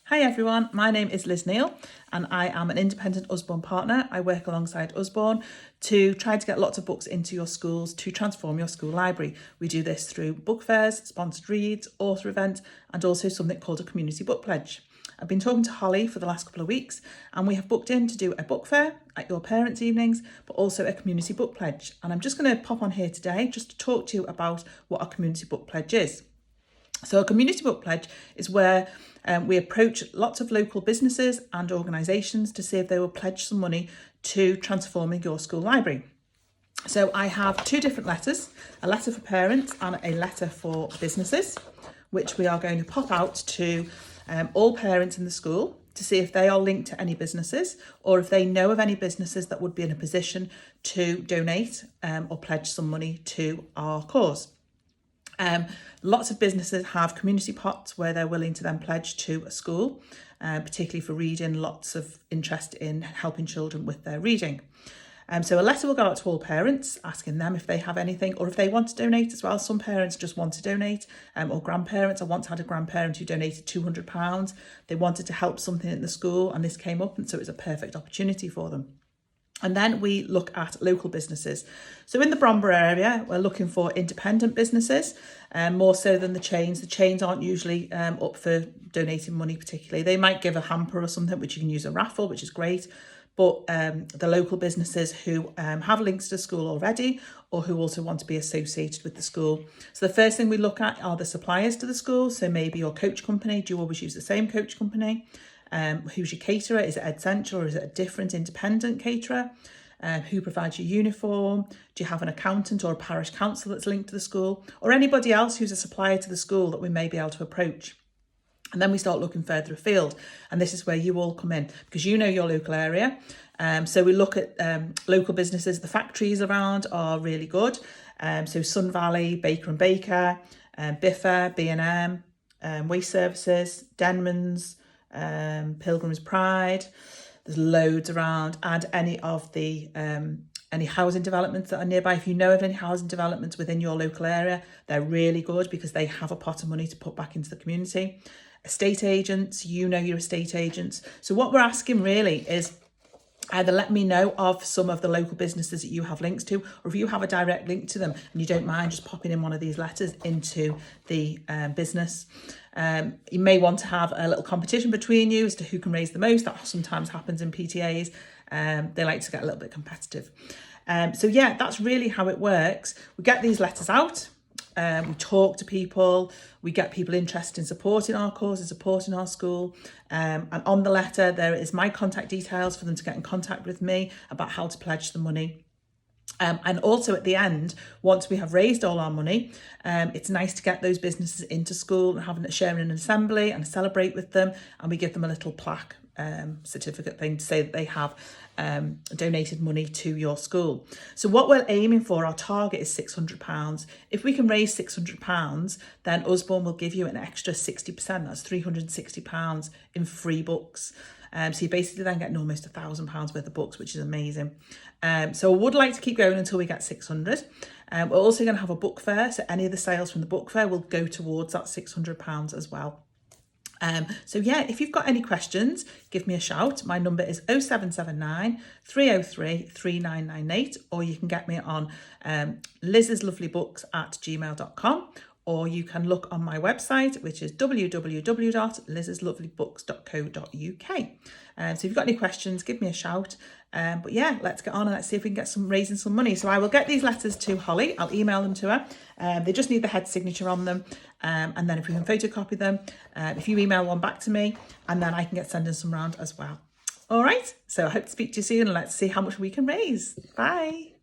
Hi everyone, my name is Liz Neal and I am an independent Usborne partner. I work alongside Usborne to try to get lots of books into your schools to transform your school library. We do this through book fairs, sponsored reads, author events and also something called a community book pledge. I've been talking to Holly for the last couple of weeks and we have booked in to do a book fair at your parents' evenings, but also a community book pledge. And I'm just going to pop on here today just to talk to you about what a community book pledge is. So a community book pledge is where we approach lots of local businesses and organisations to see if they will pledge some money to transforming your school library. So I have two different letters, a letter for parents and a letter for businesses, which we are going to pop out to all parents in the school to see if they are linked to any businesses or if they know of any businesses that would be in a position to donate or pledge some money to our cause. Lots of businesses have community pots where they're willing to then pledge to a school, particularly for reading, lots of interest in helping children with their reading. So a letter will go out to all parents asking them if they have anything or if they want to donate as well. Some parents just want to donate or grandparents. I once had a grandparent who donated £200. They wanted to help something in the school and this came up and so it was a perfect opportunity for them. And then we look at local businesses. So in the Bromber area, we're looking for independent businesses, more so than the chains. The chains aren't usually up for donating money particularly. They might give a hamper or something, which you can use a raffle, which is great. But the local businesses who have links to the school already or who also want to be associated with the school. So the first thing we look at are the suppliers to the school. So maybe your coach company. Do you always use the same coach company? Who's your caterer? Is it Essential or is it a different independent caterer? Who provides your uniform? Do you have an accountant or a parish council that's linked to the school? Or anybody else who's a supplier to the school that we may be able to approach? And then we start looking further afield. And this is where you all come in because you know your local area. So we look at local businesses. The factories around are really good. So Sun Valley, Baker and Baker, Biffa, B&M, Waste Services, Denman's, Pilgrim's Pride. There's loads around, and any of the any housing developments that are nearby. If you know of any housing developments within your local area, they're really good because they have a pot of money to put back into the community. Estate agents, you know your estate agents. So what we're asking really is either let me know of some of the local businesses that you have links to, or if you have a direct link to them and you don't mind just popping in one of these letters into the business. You may want to have a little competition between you as to who can raise the most. That sometimes happens in PTAs. They like to get a little bit competitive. So yeah, that's really how it works. We get these letters out. We talk to people, we get people interested in supporting our cause and supporting our school. And on the letter, there is my contact details for them to get in contact with me about how to pledge the money. And also at the end, once we have raised all our money, it's nice to get those businesses into school and having a sharing an assembly and celebrate with them. And we give them a little plaque certificate thing to say that they have donated money to your school. So what we're aiming for, our target is £600. If we can raise £600, then Usborne will give you an extra 60%. That's £360 in free books. So you basically then get almost £1,000 worth of books, which is amazing. So I would like to keep going until we get 600. We're also going to have a book fair. So any of the sales from the book fair will go towards that £600 as well. So yeah, if you've got any questions, give me a shout. My number is 0779 303 3998, or you can get me on lizslovelybooks@gmail.com, or you can look on my website, which is www.lizslovelybooks.co.uk. So if you've got any questions, give me a shout. But yeah, let's get on and let's see if we can get raising some money. So I will get these letters to Holly. I'll email them to her. They just need the head signature on them. And then if we can photocopy them, if you email one back to me, and then I can get sending some round as well. All right. So I hope to speak to you soon and let's see how much we can raise. Bye.